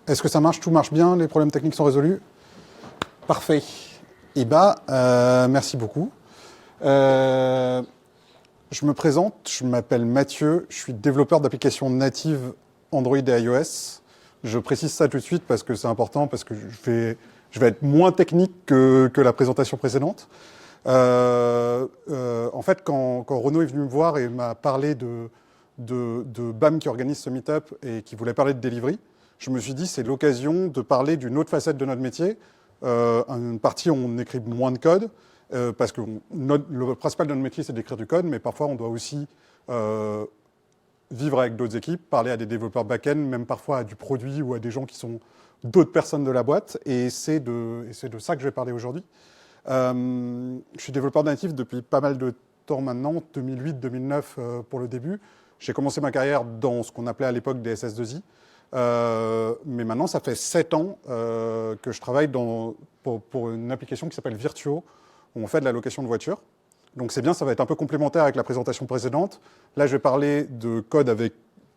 Est-ce que ça marche? Tout marche bien? Les problèmes techniques sont résolus? Parfait. Eh bien, merci beaucoup. Je me présente, je m'appelle Mathieu, je suis développeur d'applications natives Android et iOS. Je précise ça tout de suite parce que c'est important, parce que je vais être moins technique que la présentation précédente. En fait, quand Renaud est venu me voir et m'a parlé de BAM qui organise ce meet-up et qui voulait parler de delivery, je me suis dit c'est l'occasion de parler d'une autre facette de notre métier, une partie où on écrit moins de code, parce que le principal de notre métier c'est d'écrire du code, mais parfois on doit aussi vivre avec d'autres équipes, parler à des développeurs back-end, même parfois à du produit ou à des gens qui sont d'autres personnes de la boîte, et c'est de ça que je vais parler aujourd'hui. Je suis développeur natif depuis pas mal de temps maintenant, 2008-2009 pour le début. J'ai commencé ma carrière dans ce qu'on appelait à l'époque des SS2I. Mais maintenant, ça fait 7 ans que je travaille pour une application qui s'appelle Virtuo, où on fait de la location de voitures. Donc c'est bien, ça va être un peu complémentaire avec la présentation précédente. Là, je vais parler de code avec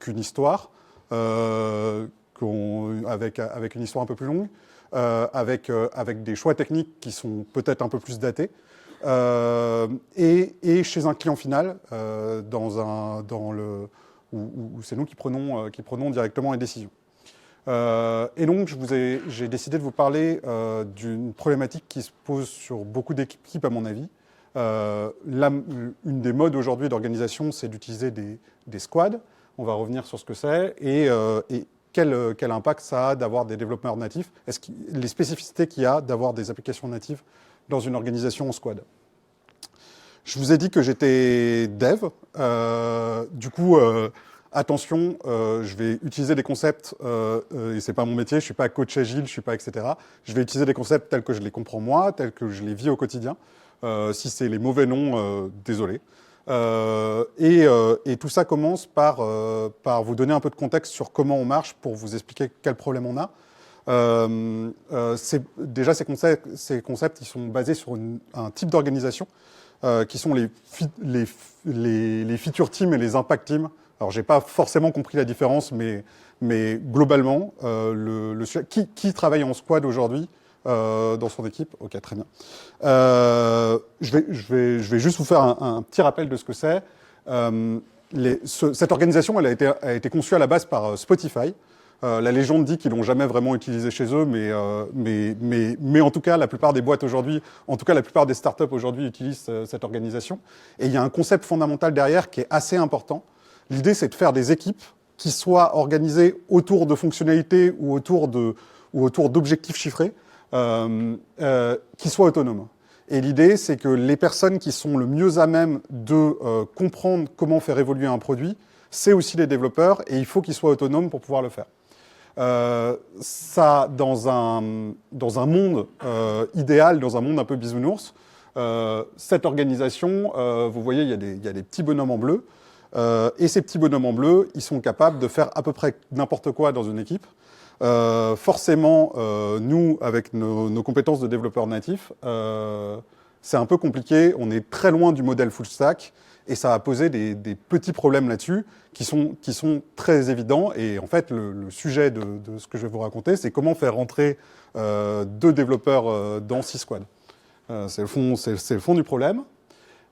une histoire, avec une histoire un peu plus longue, avec des choix techniques qui sont peut-être un peu plus datés. Et chez un client final, où c'est nous qui prenons directement les décisions. Et donc, j'ai décidé de vous parler d'une problématique qui se pose sur beaucoup d'équipes, à mon avis. Une des modes aujourd'hui d'organisation, c'est d'utiliser des squads. On va revenir sur ce que c'est et quel impact ça a d'avoir des développeurs natifs. Les spécificités qu'il y a d'avoir des applications natives dans une organisation en squad. Je vous ai dit que j'étais dev. Du coup, attention, je vais utiliser des concepts, et c'est pas mon métier, je suis pas coach agile, je suis pas etc. Je vais utiliser des concepts tels que je les comprends moi, tels que je les vis au quotidien. Si c'est les mauvais noms, désolé. Et tout ça commence par vous donner un peu de contexte sur comment on marche pour vous expliquer quel problème on a. Déjà, ces concepts, ils sont basés sur un type d'organisation qui sont les feature teams et les impact teams. Alors, j'ai pas forcément compris la différence, mais globalement, qui travaille en squad aujourd'hui dans son équipe? Ok, très bien. Je vais juste vous faire un petit rappel de ce que c'est. Cette organisation, elle a été conçue à la base par Spotify. La légende dit qu'ils l'ont jamais vraiment utilisé chez eux, mais en tout cas, la plupart des boîtes aujourd'hui, en tout cas la plupart des startups aujourd'hui utilisent cette organisation. Et il y a un concept fondamental derrière qui est assez important. L'idée, c'est de faire des équipes qui soient organisées autour de fonctionnalités ou autour d'objectifs chiffrés, qui soient autonomes. Et l'idée, c'est que les personnes qui sont le mieux à même de comprendre comment faire évoluer un produit, c'est aussi les développeurs, et il faut qu'ils soient autonomes pour pouvoir le faire. Ça, dans un monde idéal, dans un monde un peu bisounours, cette organisation, vous voyez, il y a des petits bonhommes en bleu, et ces petits bonhommes en bleu, ils sont capables de faire à peu près n'importe quoi dans une équipe. Forcément, nous, avec nos compétences de développeurs natifs, c'est un peu compliqué. On est très loin du modèle full stack et ça a posé des petits problèmes là-dessus qui sont très évidents. Et en fait, le sujet de ce que je vais vous raconter, c'est comment faire rentrer 2 développeurs dans 6 squads. C'est le fond du problème.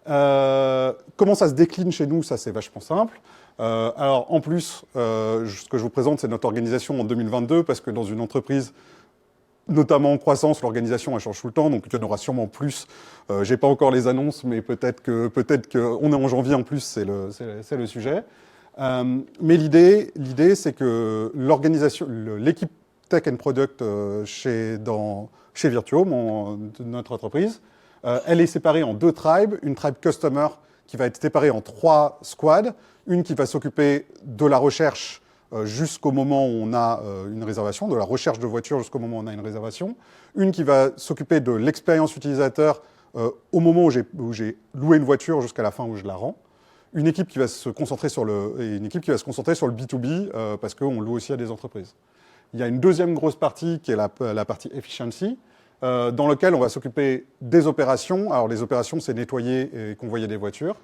Comment ça se décline chez nous? Ça, c'est vachement simple. Alors, en plus, ce que je vous présente, c'est notre organisation en 2022, parce que dans une entreprise, notamment en croissance, l'organisation, elle change tout le temps, donc il y en aura sûrement plus. J'ai pas encore les annonces, mais peut-être que on est en janvier en plus, c'est le sujet. Mais l'idée, c'est que l'équipe Tech and Product chez Virtuo, notre entreprise, elle est séparée en 2 tribes. Une tribe Customer qui va être séparée en 3 squads. Une qui va s'occuper de la recherche jusqu'au moment où on a une réservation, de la recherche de voiture jusqu'au moment où on a une réservation. Une qui va s'occuper de l'expérience utilisateur au moment où j'ai loué une voiture jusqu'à la fin où je la rends. Une équipe qui va se concentrer sur le B2B parce qu'on loue aussi à des entreprises. Il y a une deuxième grosse partie qui est la partie efficiency, dans lequel on va s'occuper des opérations. Alors les opérations, c'est nettoyer et convoyer des voitures.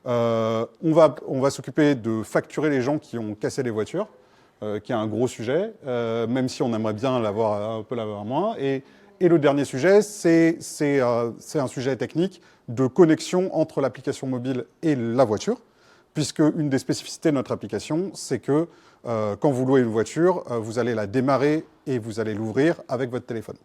On va s'occuper de facturer les gens qui ont cassé les voitures. qui est un gros sujet, même si on aimerait bien l'avoir moins. Et le dernier sujet, c'est un sujet technique de connexion entre l'application mobile et la voiture, puisque une des spécificités de notre application, c'est que quand vous louez une voiture, vous allez la démarrer et vous allez l'ouvrir avec votre téléphone.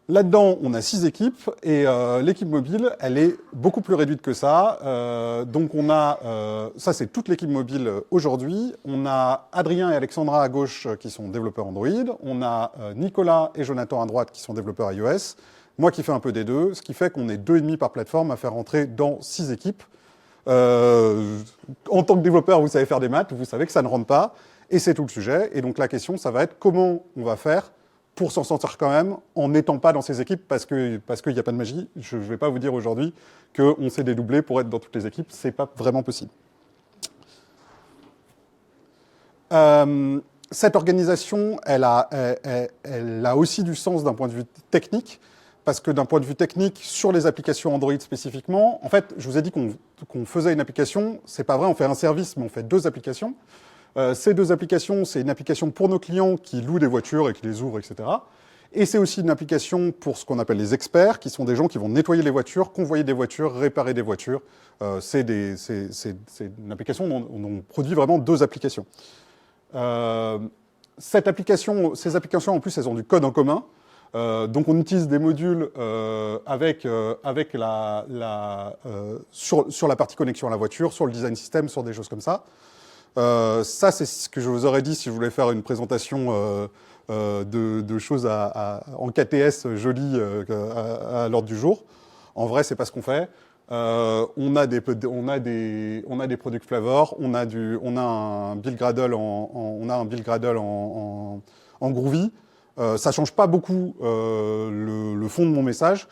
Là-dedans, on a 6 équipes et l'équipe mobile, elle est beaucoup plus réduite que ça. Donc on a, ça c'est toute l'équipe mobile aujourd'hui. On a Adrien et Alexandra à gauche qui sont développeurs Android. On a Nicolas et Jonathan à droite qui sont développeurs iOS. Moi qui fais un peu des deux, ce qui fait qu'on est 2,5 par plateforme à faire rentrer dans 6 équipes. En tant que développeur, vous savez faire des maths, vous savez que ça ne rentre pas. Et c'est tout le sujet. Et donc la question, ça va être comment on va faire pour s'en sortir quand même, en n'étant pas dans ces équipes, parce qu'il n'y a pas de magie. Je ne vais pas vous dire aujourd'hui qu'on s'est dédoublé pour être dans toutes les équipes, ce n'est pas vraiment possible. Cette organisation, elle a aussi du sens d'un point de vue technique, parce que d'un point de vue technique, sur les applications Android spécifiquement, en fait, je vous ai dit qu'on faisait une application, c'est pas vrai, on fait un service, mais on fait 2 applications. Ces 2 applications, c'est une application pour nos clients qui louent des voitures et qui les ouvrent, etc. Et c'est aussi une application pour ce qu'on appelle les experts, qui sont des gens qui vont nettoyer les voitures, convoyer des voitures, réparer des voitures. C'est une application dont on produit vraiment 2 applications. Ces applications, en plus, elles ont du code en commun. Donc on utilise des modules sur la partie connexion à la voiture, sur le design system, sur des choses comme ça. Ça, c'est ce que je vous aurais dit si je voulais faire une présentation de choses en KTS jolies à l'ordre du jour. En vrai, c'est pas ce qu'on fait. On a des product flavors, on a un build Gradle en Groovy. Ça change pas beaucoup le fond de mon message.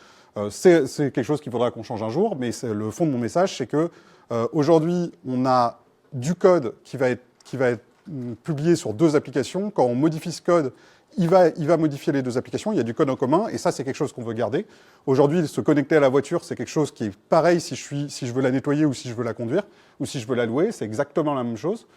C'est quelque chose qu'il faudra qu'on change un jour, mais le fond de mon message, c'est que aujourd'hui, on a du code qui va être publié sur 2 applications. Quand on modifie ce code, il va modifier les 2 applications. Il y a du code en commun et ça, c'est quelque chose qu'on veut garder. Aujourd'hui, se connecter à la voiture, c'est quelque chose qui est pareil si je veux la nettoyer ou si je veux la conduire ou si je veux la louer. C'est exactement la même chose.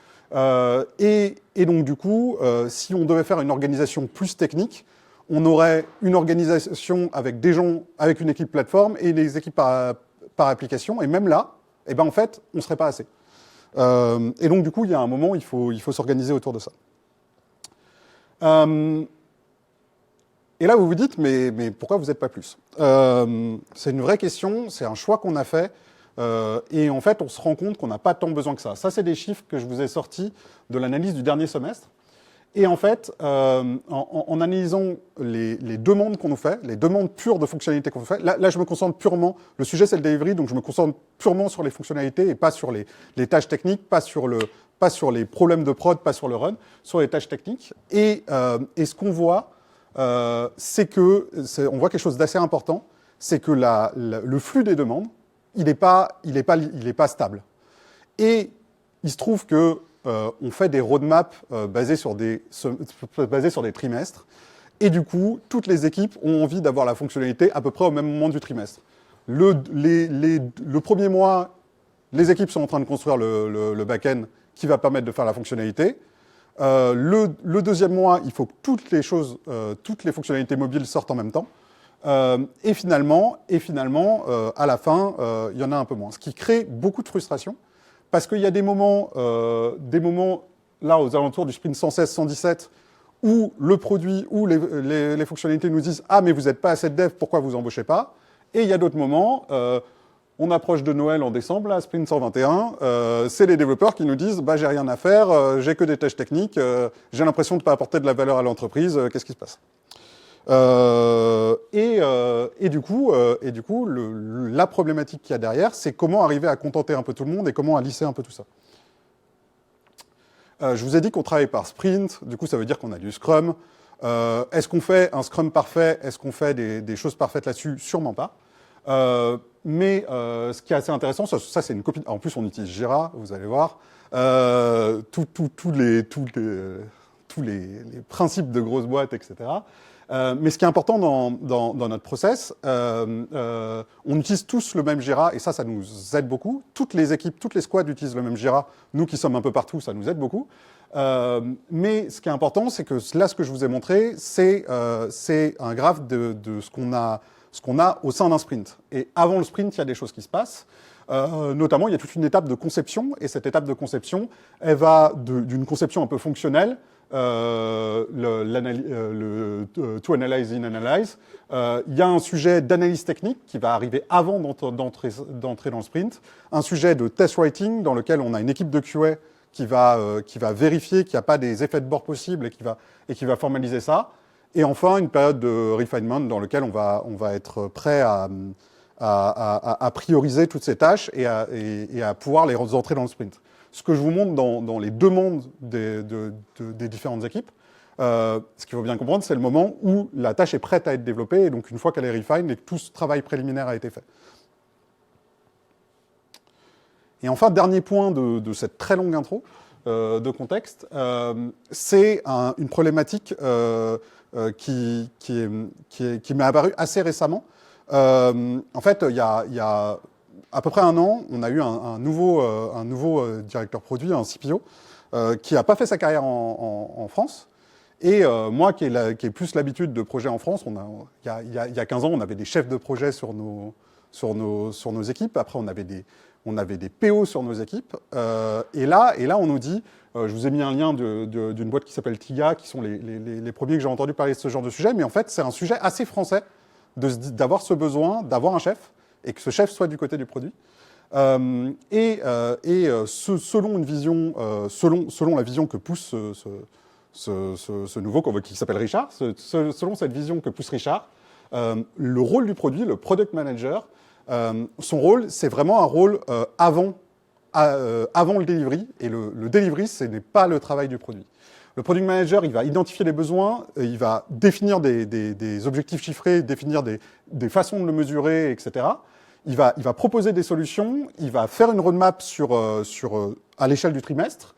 Et donc, du coup, si on devait faire une organisation plus technique, on aurait une organisation avec des gens, avec une équipe plateforme et des équipes par application. Et même là, eh ben, en fait, on ne serait pas assez. Et donc, du coup, il y a un moment, il faut s'organiser autour de ça. Et là, vous vous dites, mais pourquoi vous n'êtes pas plus? C'est une vraie question, c'est un choix qu'on a fait. Et en fait, on se rend compte qu'on n'a pas tant besoin que ça. Ça, c'est des chiffres que je vous ai sortis de l'analyse du dernier semestre. Et en fait, en analysant les demandes qu'on nous fait, les demandes pures de fonctionnalités qu'on nous fait, là, je me concentre purement, le sujet c'est le delivery, donc je me concentre purement sur les fonctionnalités et pas sur les tâches techniques, pas sur les problèmes de prod, pas sur le run, sur les tâches techniques. Et ce qu'on voit, c'est que, on voit quelque chose d'assez important, c'est que le flux des demandes, il n'est pas stable. Et il se trouve que on fait des roadmaps basés sur des trimestres. Et du coup, toutes les équipes ont envie d'avoir la fonctionnalité à peu près au même moment du trimestre. Le premier mois, les équipes sont en train de construire le back-end qui va permettre de faire la fonctionnalité. Le deuxième mois, il faut que toutes les fonctionnalités mobiles sortent en même temps. Et finalement, à la fin, il y en a un peu moins. Ce qui crée beaucoup de frustration. Parce qu'il y a des moments, là, aux alentours du sprint 116-117, où le produit, où les fonctionnalités nous disent « Ah, mais vous n'êtes pas assez de dev, pourquoi vous embauchez pas ?» Et il y a d'autres moments, on approche de Noël en décembre, là, sprint 121, c'est les développeurs qui nous disent « Bah, j'ai rien à faire, j'ai que des tâches techniques, j'ai l'impression de ne pas apporter de la valeur à l'entreprise, qu'est-ce qui se passe ?» Et du coup, la problématique qu'il y a derrière, c'est comment arriver à contenter un peu tout le monde et comment à lisser un peu tout ça. Je vous ai dit qu'on travaille par sprint, du coup ça veut dire qu'on a du Scrum. Est-ce qu'on fait un Scrum parfait? Est-ce qu'on fait des choses parfaites là-dessus? Sûrement pas. Mais ce qui est assez intéressant, ça c'est une copie. En plus on utilise Jira, vous allez voir. Tous les principes de grosses boîtes, etc. Mais ce qui est important dans notre process, on utilise tous le même Jira, et ça nous aide beaucoup. Toutes les équipes, toutes les squads utilisent le même Jira. Nous qui sommes un peu partout, ça nous aide beaucoup. Mais ce qui est important, c'est que là, ce que je vous ai montré, c'est un graphe de ce qu'on a au sein d'un sprint. Et avant le sprint, il y a des choses qui se passent. Notamment, il y a toute une étape de conception, et cette étape de conception, elle va d'une conception un peu fonctionnelle, to analyze in analyze. Il y a un sujet d'analyse technique qui va arriver avant d'entrer dans le sprint, un sujet de test writing dans lequel on a une équipe de QA qui va vérifier qu'il n'y a pas des effets de bord possibles et qui va formaliser ça. Et enfin, une période de refinement dans laquelle on va être prêt à prioriser toutes ces tâches et à pouvoir les entrer dans le sprint. Ce que je vous montre dans les demandes des différentes équipes, ce qu'il faut bien comprendre, c'est le moment où la tâche est prête à être développée, et donc une fois qu'elle est refined et que tout ce travail préliminaire a été fait. Et enfin, dernier point de cette très longue intro de contexte, c'est une problématique qui m'est apparue assez récemment. En fait, il y a à peu près un an, on a eu un nouveau directeur produit, un CPO, qui n'a pas fait sa carrière en France. Et moi, qui ai plus l'habitude de projets en France, il y a 15 ans, on avait des chefs de projet sur nos équipes. Après, on avait des PO sur nos équipes. Et là, on nous dit, je vous ai mis un lien d'une boîte qui s'appelle Tiga, qui sont les premiers que j'ai entendu parler de ce genre de sujet. Mais en fait, c'est un sujet assez français d'avoir ce besoin, d'avoir un chef, et que ce chef soit du côté du produit. Selon une vision, selon la vision que pousse ce nouveau, qui s'appelle Richard, selon cette vision que pousse Richard, le rôle du produit, le product manager, son rôle, c'est vraiment un rôle avant le delivery, et le delivery, ce n'est pas le travail du produit. Le product manager, il va identifier les besoins, il va définir des objectifs chiffrés, définir des façons de le mesurer, etc. Il va proposer des solutions, il va faire une roadmap à l'échelle du trimestre,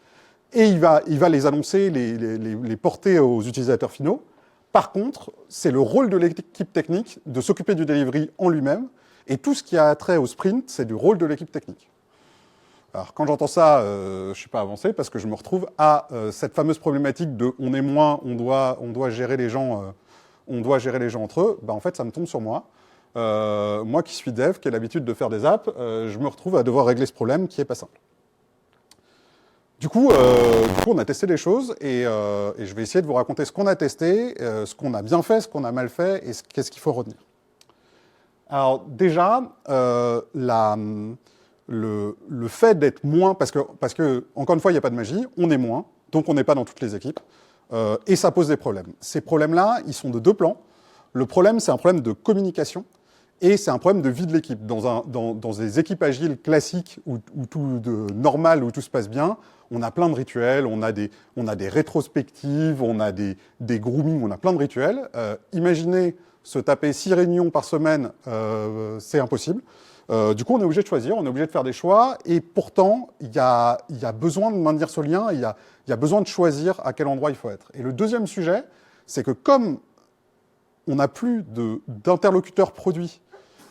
et il va les annoncer, les porter aux utilisateurs finaux. Par contre, c'est le rôle de l'équipe technique de s'occuper du delivery en lui-même, et tout ce qui a trait au sprint, c'est du rôle de l'équipe technique. Alors, quand j'entends ça, je ne suis pas avancé parce que je me retrouve à cette fameuse problématique de on est moins, on doit gérer les gens entre eux. En fait, ça me tombe sur moi. Moi qui suis dev, qui ai l'habitude de faire des apps, je me retrouve à devoir régler ce problème qui n'est pas simple. Du coup, on a testé des choses et je vais essayer de vous raconter ce qu'on a testé, ce qu'on a bien fait, ce qu'on a mal fait et qu'est-ce qu'il faut retenir. Alors déjà, le fait d'être moins, parce que encore une fois, il n'y a pas de magie, on est moins, donc on n'est pas dans toutes les équipes, et ça pose des problèmes. Ces problèmes-là, ils sont de deux plans. Le problème, c'est un problème de communication, et c'est un problème de vie de l'équipe. Dans des équipes agiles classiques, où normal, où tout se passe bien, on a plein de rituels, on a des rétrospectives, on a des grooming, on a plein de rituels. Imaginez se taper 6 réunions par semaine, c'est impossible. Du coup, on est obligé de choisir, on est obligé de faire des choix, et pourtant, il y a besoin de maintenir ce lien, il y a besoin de choisir à quel endroit il faut être. Et le deuxième sujet, c'est que comme on n'a plus d'interlocuteur produit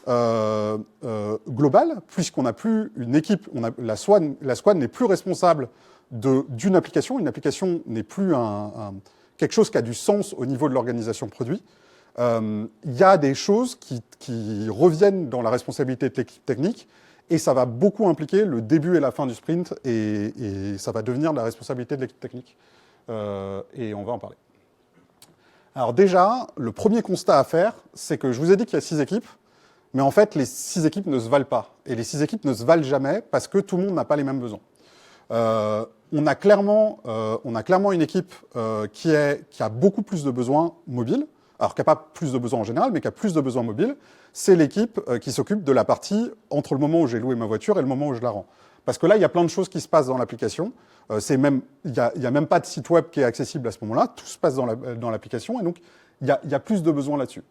global, puisqu'on n'a plus une équipe, la squad n'est plus responsable d'une application, une application n'est plus quelque chose qui a du sens au niveau de l'organisation produit. Il y a des choses qui reviennent dans la responsabilité de l'équipe technique, et ça va beaucoup impliquer le début et la fin du sprint, et ça va devenir la responsabilité de l'équipe technique. Et on va en parler. Alors déjà, le premier constat à faire, c'est que je vous ai dit qu'il y a 6 équipes, mais en fait, les 6 équipes ne se valent pas. Et les 6 équipes ne se valent jamais parce que tout le monde n'a pas les mêmes besoins. On a clairement une équipe qui a beaucoup plus de besoins mobiles, alors qui n'a pas plus de besoins en général, mais qui a plus de besoins mobiles. C'est l'équipe qui s'occupe de la partie entre le moment où j'ai loué ma voiture et le moment où je la rends. Parce que là, il y a plein de choses qui se passent dans l'application. Il n'y a même pas de site web qui est accessible à ce moment-là. Tout se passe dans l'application, et donc il y a plus de besoins là-dessus.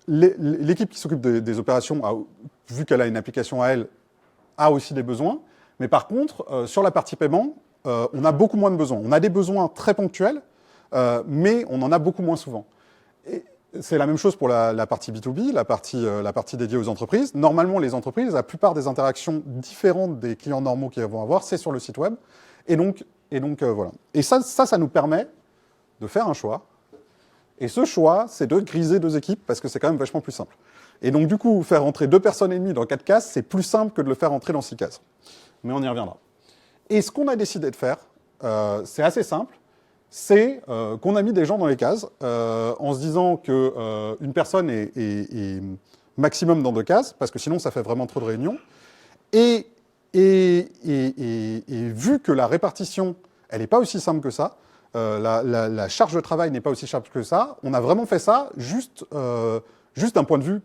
L'équipe qui s'occupe des opérations, vu qu'elle a une application à elle, a aussi des besoins. Mais par contre, sur la partie paiement, on a beaucoup moins de besoins. On a des besoins très ponctuels, mais on en a beaucoup moins souvent. Et c'est la même chose pour la partie B2B, la partie dédiée aux entreprises. Normalement, les entreprises, la plupart des interactions différentes des clients normaux qu'ils vont avoir, c'est sur le site web. Et donc voilà. Et ça nous permet de faire un choix. Et ce choix, c'est de griser 2 équipes, parce que c'est quand même vachement plus simple. Et donc, du coup, faire entrer 2 personnes et demie dans 4 cases, c'est plus simple que de le faire entrer dans 6 cases. Mais on y reviendra. Et ce qu'on a décidé de faire, c'est assez simple, c'est qu'on a mis des gens dans les cases, en se disant qu'une personne est maximum dans 2 cases, parce que sinon, ça fait vraiment trop de réunions. Et vu que la répartition, elle n'est pas aussi simple que ça, la charge de travail n'est pas aussi simple que ça, on a vraiment fait ça juste d'un point de vue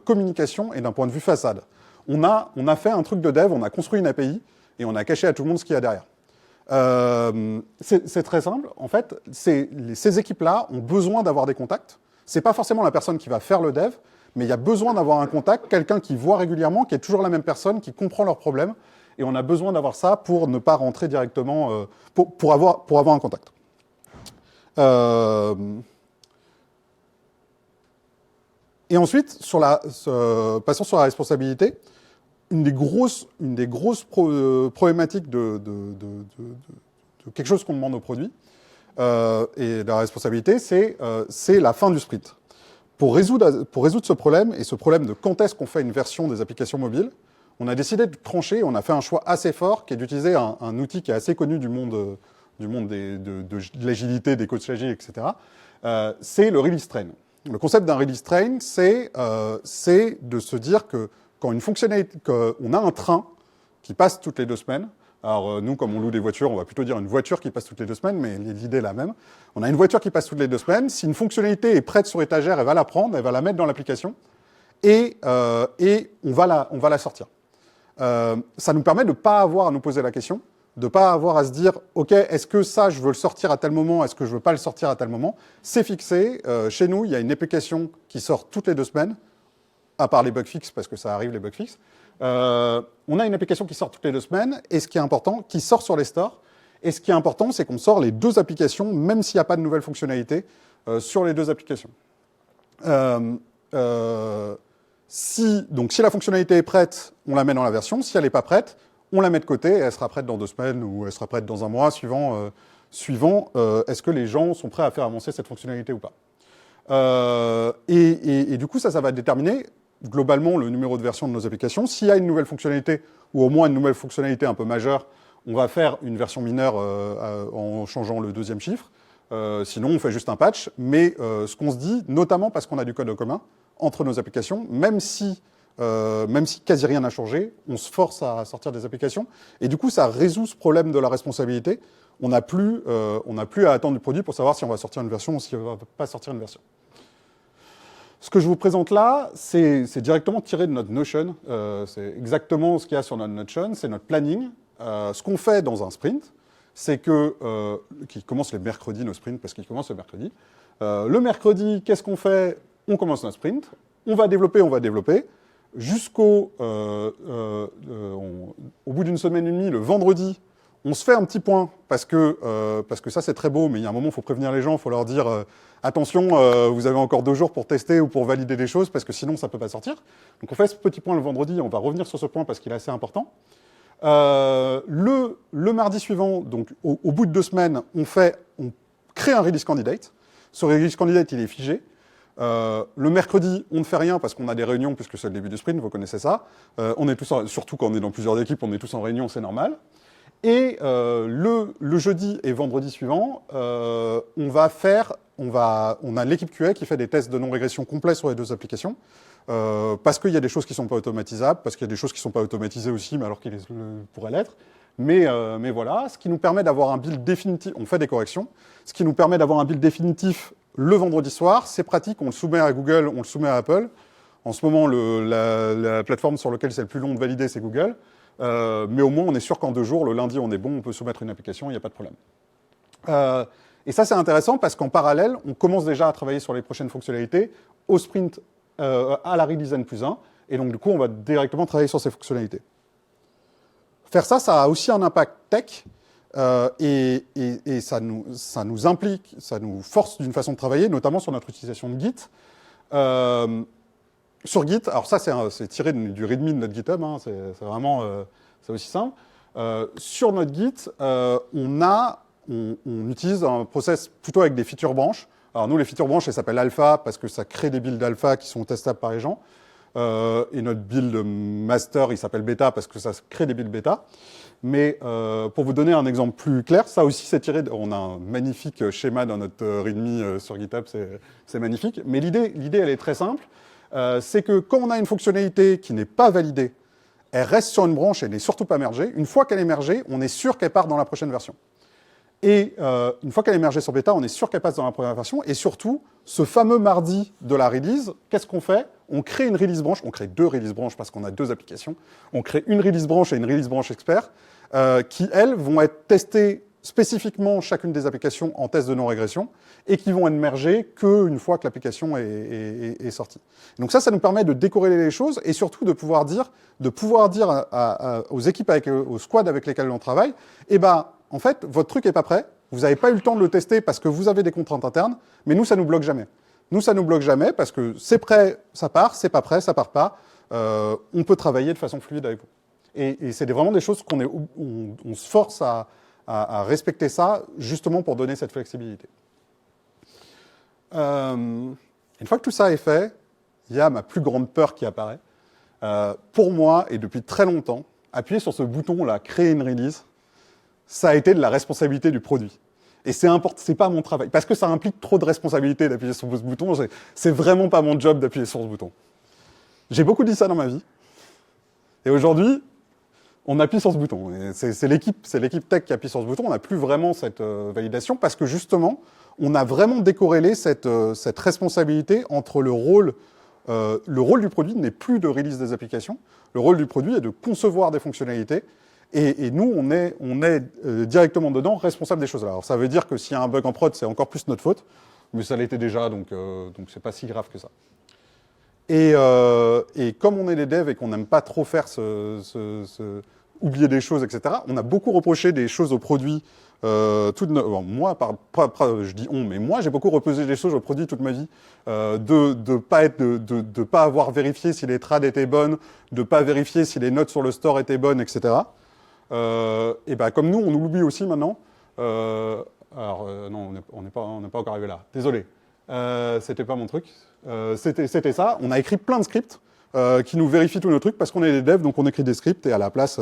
communication et d'un point de vue façade. On a fait un truc de dev, on a construit une API et on a caché à tout le monde ce qu'il y a derrière. C'est très simple. En fait, ces équipes-là ont besoin d'avoir des contacts. C'est pas forcément la personne qui va faire le dev, mais il y a besoin d'avoir un contact, quelqu'un qui voit régulièrement, qui est toujours la même personne, qui comprend leurs problèmes. Et on a besoin d'avoir ça pour ne pas rentrer directement, pour avoir un contact. Et ensuite, passons sur la responsabilité. Une des grosses problématiques de quelque chose qu'on demande au produit et de la responsabilité, c'est la fin du sprint. Pour résoudre ce problème, et ce problème de quand est-ce qu'on fait une version des applications mobiles, on a décidé de trancher, on a fait un choix assez fort qui est d'utiliser un outil qui est assez connu du monde de l'agilité, des coachs agiles, etc. C'est le release train. Le concept d'un release train, c'est de se dire que quand une fonctionnalité, qu'on a un train qui passe toutes les 2 semaines, alors nous, comme on loue des voitures, on va plutôt dire une voiture qui passe toutes les 2 semaines, mais l'idée est la même. On a une voiture qui passe toutes les 2 semaines. Si une fonctionnalité est prête sur étagère, elle va la prendre, elle va la mettre dans l'application, et on va la sortir. Ça nous permet de ne pas avoir à nous poser la question, de ne pas avoir à se dire « Ok, est-ce que ça, je veux le sortir à tel moment, est-ce que je ne veux pas le sortir à tel moment ?» C'est fixé. Chez nous, il y a une application qui sort toutes les 2 semaines, à part les bugs fixes, parce que ça arrive, les bugs fixes. On a une application qui sort toutes les 2 semaines, et ce qui est important, qui sort sur les stores. Et ce qui est important, c'est qu'on sort les 2 applications, même s'il n'y a pas de nouvelles fonctionnalités, sur les 2 applications. Si la fonctionnalité est prête, on la met dans la version. Si elle n'est pas prête, on la met de côté et elle sera prête dans 2 semaines ou elle sera prête dans 1 mois, suivant est-ce que les gens sont prêts à faire avancer cette fonctionnalité ou pas. Et du coup, ça va déterminer globalement le numéro de version de nos applications. S'il y a une nouvelle fonctionnalité ou au moins une nouvelle fonctionnalité un peu majeure, on va faire une version mineure en changeant le 2e chiffre. Sinon, on fait juste un patch. Mais ce qu'on se dit, notamment parce qu'on a du code commun entre nos applications, même si quasi rien n'a changé, on se force à sortir des applications. Et du coup, ça résout ce problème de la responsabilité. On n'a plus à attendre du produit pour savoir si on va sortir une version ou si on ne va pas sortir une version. Ce que je vous présente là, c'est directement tiré de notre Notion. C'est exactement ce qu'il y a sur notre Notion, c'est notre planning. Ce qu'on fait dans un sprint, c'est qui commence les mercredis, nos sprints, parce qu'ils commencent le mercredi. Le mercredi, qu'est-ce qu'on fait? On commence notre sprint, on va développer, jusqu'au au bout d'une semaine et demie, le vendredi, on se fait un petit point, parce que ça c'est très beau, mais il y a un moment, il faut prévenir les gens, il faut leur dire attention, vous avez encore 2 jours pour tester ou pour valider des choses, parce que sinon ça ne peut pas sortir. Donc on fait ce petit point le vendredi, on va revenir sur ce point parce qu'il est assez important. Le mardi suivant, donc au bout de 2 semaines, on crée un release candidate. Ce release candidate, il est figé. Le mercredi, on ne fait rien parce qu'on a des réunions, puisque c'est le début du sprint, vous connaissez ça. On est tous surtout quand on est dans plusieurs équipes, on est tous en réunion, c'est normal. Et le jeudi et vendredi suivant, on a l'équipe QA qui fait des tests de non-régression complets sur les 2 applications, parce qu'il y a des choses qui ne sont pas automatisables, parce qu'il y a des choses qui ne sont pas automatisées aussi, mais alors qu'elles pourraient l'être. Mais voilà, ce qui nous permet d'avoir un build définitif, on fait des corrections, ce qui nous permet d'avoir un build définitif le vendredi soir, c'est pratique, on le soumet à Google, on le soumet à Apple. En ce moment, la plateforme sur laquelle c'est le plus long de valider, c'est Google. Mais au moins, on est sûr qu'en 2 jours, le lundi, on est bon, on peut soumettre une application, il n'y a pas de problème. Et ça, c'est intéressant parce qu'en parallèle, on commence déjà à travailler sur les prochaines fonctionnalités au sprint, à la release N+1. Et donc, du coup, on va directement travailler sur ces fonctionnalités. Faire ça, ça a aussi un impact tech. et ça nous implique, ça nous force d'une façon de travailler, notamment sur notre utilisation de Git. Sur Git, alors ça c'est tiré du README de notre GitHub, hein, c'est vraiment c'est aussi simple. Sur notre Git, on utilise un process plutôt avec des feature branches. Alors nous, les feature branches, elles s'appellent alpha parce que ça crée des builds alpha qui sont testables par les gens. Et notre build master, il s'appelle bêta parce que ça crée des builds bêta. Mais pour vous donner un exemple plus clair, ça aussi c'est tiré, on a un magnifique schéma dans notre README sur GitHub, c'est magnifique. Mais l'idée, elle est très simple. C'est que quand on a une fonctionnalité qui n'est pas validée, elle reste sur une branche et n'est surtout pas mergée. Une fois qu'elle est mergée, on est sûr qu'elle part dans la prochaine version. Et une fois qu'elle est mergée sur bêta, on est sûr qu'elle passe dans la première version. Et surtout, ce fameux mardi de la release, qu'est-ce qu'on fait? On crée une release branch, on crée 2 release branches parce qu'on a 2 applications. On crée une release branch et une release branch expert qui, elles, vont être testées spécifiquement chacune des applications en test de non-régression et qui vont être mergées qu'une fois que l'application est sortie. Donc ça nous permet de décorréler les choses et surtout de pouvoir dire aux équipes, aux squads avec lesquels on travaille, eh ben, en fait, votre truc n'est pas prêt, vous n'avez pas eu le temps de le tester parce que vous avez des contraintes internes, mais nous, ça nous bloque jamais. Nous, ça nous bloque jamais parce que c'est prêt, ça part, c'est pas prêt, ça part pas. On peut travailler de façon fluide avec vous. Et c'est vraiment des choses on se force à respecter ça, justement pour donner cette flexibilité. Une fois que tout ça est fait, il y a ma plus grande peur qui apparaît. Pour moi, et depuis très longtemps, appuyer sur ce bouton-là, créer une release, ça a été de la responsabilité du produit. Et c'est pas mon travail. Parce que ça implique trop de responsabilité d'appuyer sur ce bouton. C'est vraiment pas mon job d'appuyer sur ce bouton. J'ai beaucoup dit ça dans ma vie. Et aujourd'hui, on appuie sur ce bouton. C'est l'équipe tech qui appuie sur ce bouton. On n'a plus vraiment cette validation parce que justement, on a vraiment décorrélé cette responsabilité entre le rôle du produit n'est plus de release des applications. Le rôle du produit est de concevoir des fonctionnalités. Et nous, on est directement dedans, responsable des choses. Alors, ça veut dire que s'il y a un bug en prod, c'est encore plus notre faute. Mais ça l'était déjà, donc c'est pas si grave que ça. Et comme on est des devs et qu'on n'aime pas trop faire oublier des choses, etc., on a beaucoup reproché des choses au produit. Moi, je dis on, mais moi, j'ai beaucoup reposé des choses au produit toute ma vie. De pas avoir vérifié si les trades étaient bonnes, de pas vérifier si les notes sur le store étaient bonnes, etc. Et ben, comme nous, on l'oublie aussi maintenant. Non, on n'est pas encore arrivé là. Désolé. C'était pas mon truc. C'était ça. On a écrit plein de scripts qui nous vérifient tous nos trucs parce qu'on est des devs, donc on écrit des scripts et à la place.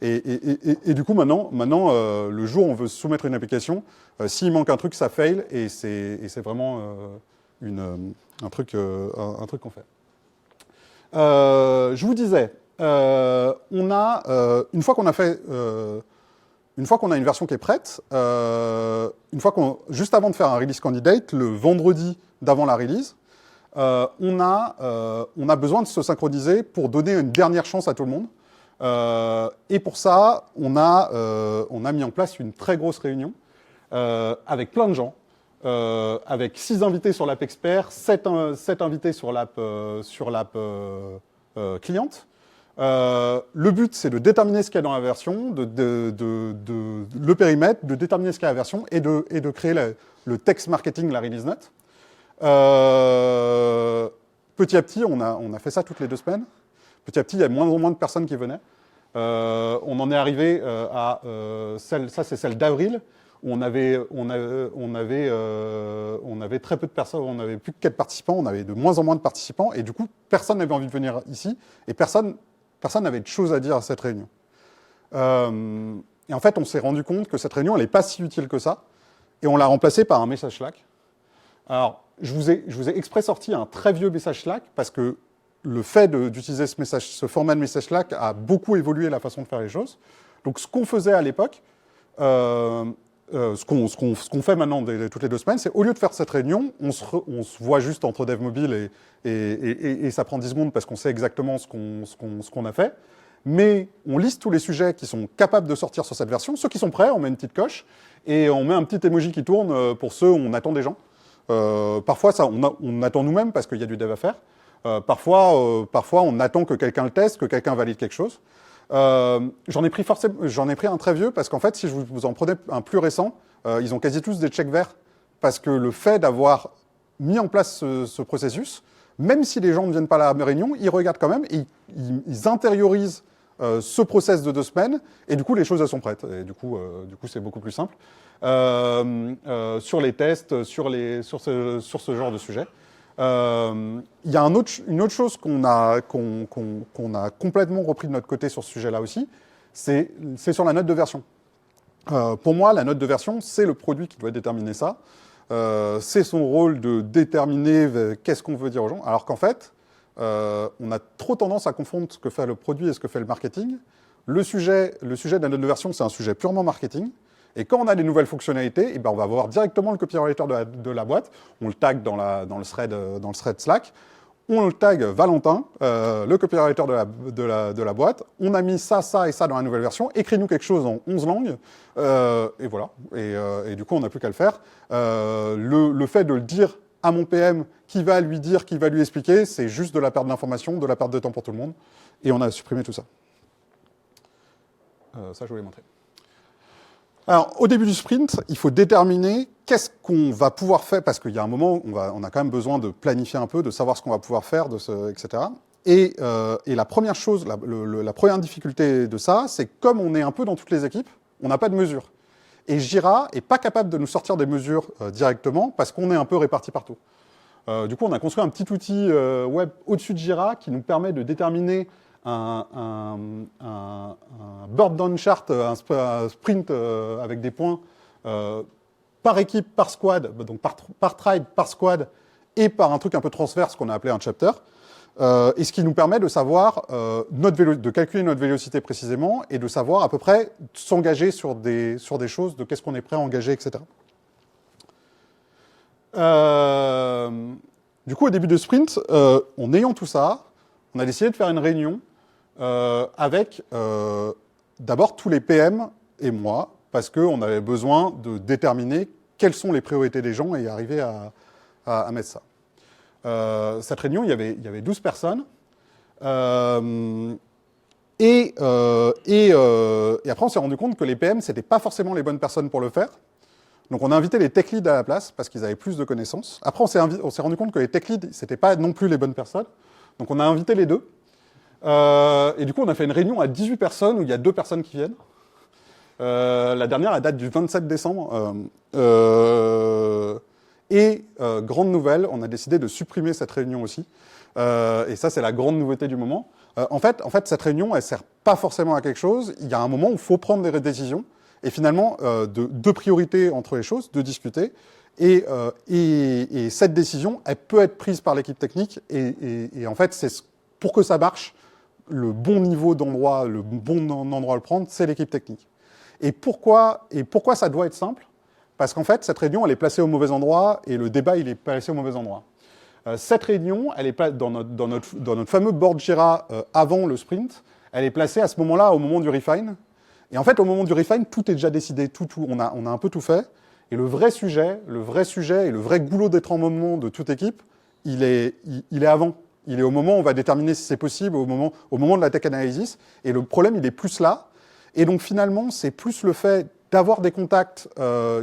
Et du coup, maintenant, le jour où on veut soumettre une application, s'il manque un truc, ça fail et c'est vraiment un truc qu'on fait. Je vous disais, une fois qu'on a fait. Une fois qu'on a une version qui est prête, juste avant de faire un release candidate, le vendredi d'avant la release, on a besoin de se synchroniser pour donner une dernière chance à tout le monde. Et pour ça, on a mis en place une très grosse réunion avec plein de gens, avec 6 invités sur l'app expert, 7 invités sur l'app cliente. Le but, c'est de déterminer ce qu'il y a dans la version, le périmètre, de déterminer ce qu'il y a dans la version et de créer le text marketing, la release note. Petit à petit, on a fait ça toutes les 2 semaines. Petit à petit, il y a moins en moins de personnes qui venaient. On en est arrivé à ça, c'est celle d'avril, où on avait très peu de personnes, on avait plus que 4 participants, on avait de moins en moins de participants, et du coup, personne n'avait envie de venir ici, et personne n'avait de choses à dire à cette réunion. Et en fait, on s'est rendu compte que cette réunion, elle n'est pas si utile que ça, et on l'a remplacée par un message Slack. Alors, je vous ai exprès sorti un très vieux message Slack, parce que le fait d'utiliser ce format de message Slack a beaucoup évolué la façon de faire les choses. Donc, ce qu'on faisait à l'époque, ce qu'on fait maintenant toutes les 2 semaines, c'est au lieu de faire cette réunion, on se voit juste entre dev mobile et ça prend 10 secondes parce qu'on sait exactement ce qu'on a fait. Mais on liste tous les sujets qui sont capables de sortir sur cette version. Ceux qui sont prêts, on met une petite coche et on met un petit emoji qui tourne pour ceux où on attend des gens. Parfois, on attend nous-mêmes parce qu'il y a du dev à faire. Parfois, on attend que quelqu'un le teste, que quelqu'un valide quelque chose. J'en ai pris un très vieux parce qu'en fait, si vous en prenez un plus récent, ils ont quasi tous des checks verts parce que le fait d'avoir mis en place ce processus, même si les gens ne viennent pas à la réunion, ils regardent quand même et ils intériorisent ce process de 2 semaines et du coup, les choses elles sont prêtes. Et du coup, c'est beaucoup plus simple. Sur les tests, sur ce genre de sujet. Il y a une autre chose qu'on a complètement repris de notre côté sur ce sujet-là aussi, c'est sur la note de version. Pour moi, la note de version, c'est le produit qui doit déterminer ça. C'est son rôle de déterminer qu'est-ce qu'on veut dire aux gens, alors qu'en fait, on a trop tendance à confondre ce que fait le produit et ce que fait le marketing. Le sujet de la note de version, c'est un sujet purement marketing. Et quand on a des nouvelles fonctionnalités, eh ben on va voir directement le copywriter de la boîte. On le tag dans le thread Slack. On le tag Valentin, le copywriter de la boîte. On a mis ça, ça et ça dans la nouvelle version. Écris-nous quelque chose en 11 langues. Et voilà. Et du coup, on n'a plus qu'à le faire. Le fait de le dire à mon PM, qui va lui dire, qui va lui expliquer, c'est juste de la perte d'information, de la perte de temps pour tout le monde. Et on a supprimé tout ça. Ça, je voulais montrer. Alors, au début du sprint, il faut déterminer qu'est-ce qu'on va pouvoir faire, parce qu'il y a un moment, on a quand même besoin de planifier un peu, de savoir ce qu'on va pouvoir faire, etc. Et la première chose, la première difficulté de ça, c'est que comme on est un peu dans toutes les équipes, on n'a pas de mesures. Et Jira est pas capable de nous sortir des mesures directement, parce qu'on est un peu répartis partout. Du coup, on a construit un petit outil web au-dessus de Jira qui nous permet de déterminer un burn down chart, un sprint avec des points par équipe, par squad, donc par tribe, par squad, et par un truc un peu transverse qu'on a appelé un chapter, et ce qui nous permet de savoir, de calculer notre vélocité précisément, et de savoir à peu près s'engager sur des choses, de qu'est-ce qu'on est prêt à engager, etc. Du coup, au début de sprint, en ayant tout ça, on a décidé de faire une réunion avec d'abord tous les PM et moi, parce qu'on avait besoin de déterminer quelles sont les priorités des gens et arriver à mettre ça. Cette réunion, il y avait 12 personnes. Et après, on s'est rendu compte que les PM, c'était pas forcément les bonnes personnes pour le faire. Donc, on a invité les tech leads à la place, parce qu'ils avaient plus de connaissances. Après, on s'est rendu compte que les tech leads, c'était pas non plus les bonnes personnes. Donc, on a invité les deux. Et du coup, on a fait une réunion à 18 personnes où il y a 2 personnes qui viennent. La dernière, elle date du 27 décembre. Grande nouvelle, on a décidé de supprimer cette réunion aussi. Et ça, c'est la grande nouveauté du moment. En fait, cette réunion, elle sert pas forcément à quelque chose. Il y a un moment où il faut prendre des décisions. Et finalement, de priorités entre les choses, de discuter. Et cette décision, elle peut être prise par l'équipe technique. Et en fait, pour que ça marche, le bon niveau d'endroit, le bon endroit à le prendre, c'est l'équipe technique. Et pourquoi ça doit être simple? Parce qu'en fait, cette réunion, elle est placée au mauvais endroit et le débat, il est placé au mauvais endroit. Cette réunion, elle est dans notre fameux board Jira avant le sprint. Elle est placée à ce moment-là, au moment du refine. Et en fait, au moment du refine, tout est déjà décidé, on a un peu tout fait. Et le vrai sujet et le vrai goulot d'étranglement de toute équipe, il est avant. Il est au moment où on va déterminer si c'est possible, au moment de la tech analysis. Et le problème, il est plus là. Et donc, finalement, c'est plus le fait d'avoir des contacts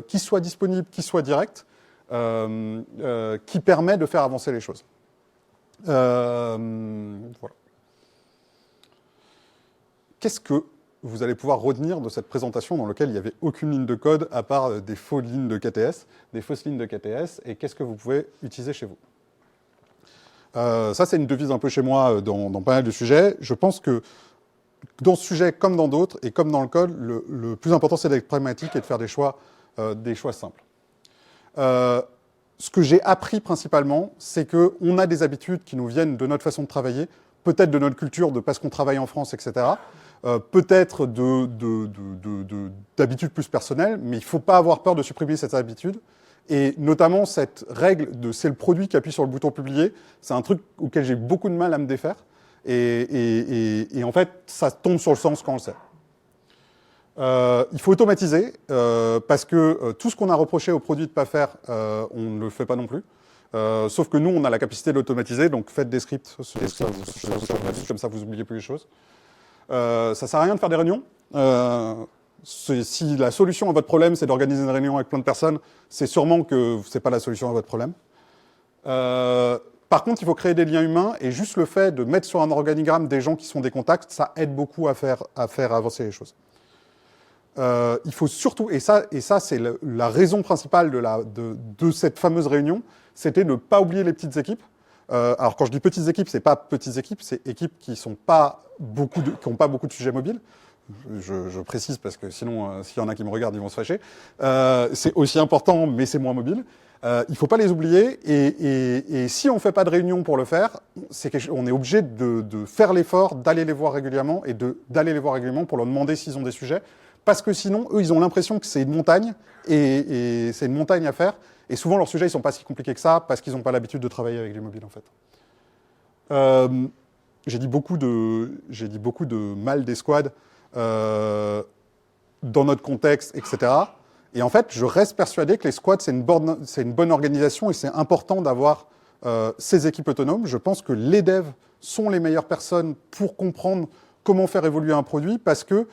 qui soient disponibles, qui soient directs, qui permet de faire avancer les choses. Voilà. Qu'est-ce que vous allez pouvoir retenir de cette présentation dans laquelle il n'y avait aucune ligne de code à part des fausses lignes de KTS, et qu'est-ce que vous pouvez utiliser chez vous? Ça, c'est une devise un peu chez moi dans pas mal de sujets. Je pense que dans ce sujet, comme dans d'autres, et comme dans le code, le plus important, c'est d'être pragmatique et de faire des choix simples. Ce que j'ai appris principalement, c'est qu'on a des habitudes qui nous viennent de notre façon de travailler, peut-être de notre culture, de parce qu'on travaille en France, etc. Peut-être d'habitudes plus personnelles, mais il ne faut pas avoir peur de supprimer cette habitude. Et notamment, cette règle de c'est le produit qui appuie sur le bouton publier, c'est un truc auquel j'ai beaucoup de mal à me défaire. Et en fait, ça tombe sur le sens quand on le sait. Il faut automatiser, parce que tout ce qu'on a reproché au produit de ne pas faire, on ne le fait pas non plus. Sauf que nous, on a la capacité d'automatiser, donc faites des scripts, comme ça vous n'oubliez plus les choses. Ça sert à rien de faire des réunions. Si la solution à votre problème, c'est d'organiser une réunion avec plein de personnes, c'est sûrement que c'est pas la solution à votre problème. Par contre, il faut créer des liens humains, et juste le fait de mettre sur un organigramme des gens qui sont des contacts, ça aide beaucoup à faire avancer les choses. Il faut surtout, et ça c'est la raison principale de cette fameuse réunion, c'était de ne pas oublier les petites équipes. Alors quand je dis petites équipes, c'est pas petites équipes, c'est équipes qui n'ont pas beaucoup de sujets mobiles. Je précise parce que sinon, s'il y en a qui me regardent, ils vont se fâcher. C'est aussi important, mais c'est moins mobile. Il ne faut pas les oublier. Et si on ne fait pas de réunion pour le faire, on est obligé de faire l'effort d'aller les voir régulièrement et d'aller les voir régulièrement pour leur demander s'ils ont des sujets. Parce que sinon, eux, ils ont l'impression que c'est une montagne et c'est une montagne à faire. Et souvent, leurs sujets, ils ne sont pas si compliqués que ça parce qu'ils n'ont pas l'habitude de travailler avec les mobiles, en fait. J'ai dit beaucoup de mal des squads dans notre contexte, etc. Et en fait, je reste persuadé que les squads, c'est une bonne organisation et c'est important d'avoir ces équipes autonomes. Je pense que les devs sont les meilleures personnes pour comprendre comment faire évoluer un produit parce qu'il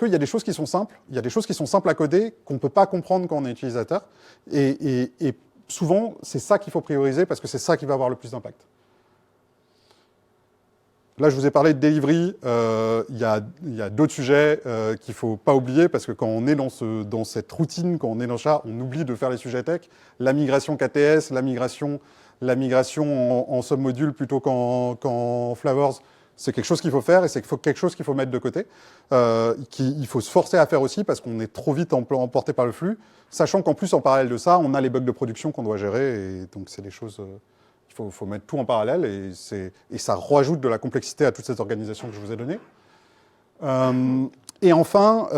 y a des choses qui sont simples, il y a des choses qui sont simples à coder qu'on ne peut pas comprendre quand on est utilisateur. Et souvent, c'est ça qu'il faut prioriser parce que c'est ça qui va avoir le plus d'impact. Là, je vous ai parlé de delivery. Il y a d'autres sujets qu'il ne faut pas oublier parce que quand on est dans cette routine, quand on est dans ça, on oublie de faire les sujets tech. La migration KTS, la migration en submodule plutôt qu'en flavors, c'est quelque chose qu'il faut faire et c'est quelque chose qu'il faut mettre de côté. Il faut se forcer à faire aussi parce qu'on est trop vite emporté par le flux, sachant qu'en plus, en parallèle de ça, on a les bugs de production qu'on doit gérer et donc c'est des choses... Il faut mettre tout en parallèle et ça rajoute de la complexité à toute cette organisation que je vous ai donnée. Et enfin,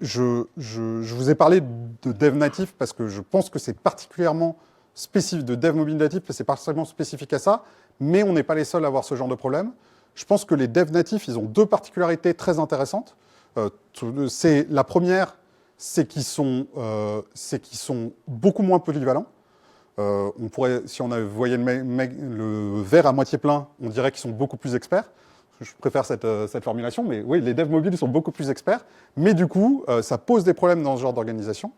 je vous ai parlé de dev natif parce que je pense que c'est particulièrement spécifique, de dev mobile natif, c'est particulièrement spécifique à ça, mais on n'est pas les seuls à avoir ce genre de problème. Je pense que les devs natifs, ils ont deux particularités très intéressantes. La première, c'est qu'ils sont beaucoup moins polyvalents. On pourrait, si on voyait le verre à moitié plein, on dirait qu'ils sont beaucoup plus experts. Je préfère cette formulation, mais oui, les devs mobiles sont beaucoup plus experts. Mais du coup, ça pose des problèmes dans ce genre d'organisation.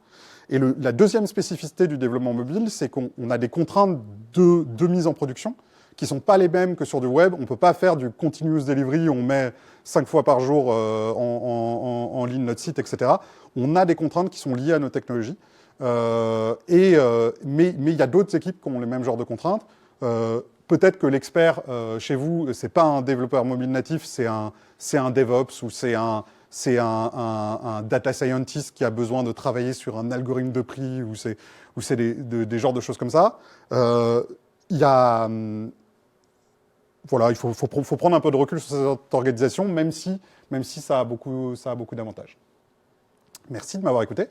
Et la deuxième spécificité du développement mobile, c'est qu'on a des contraintes de mise en production qui ne sont pas les mêmes que sur du web. On ne peut pas faire du continuous delivery, on met 5 fois par jour en ligne notre site, etc. On a des contraintes qui sont liées à nos technologies. Mais il y a d'autres équipes qui ont le même genre de contraintes. Peut-être que l'expert chez vous, c'est pas un développeur mobile natif, c'est un DevOps ou c'est un data scientist qui a besoin de travailler sur un algorithme de prix ou c'est des genres de choses comme ça. Voilà, il faut prendre un peu de recul sur cette organisation, même si ça a beaucoup d'avantages. Merci de m'avoir écouté.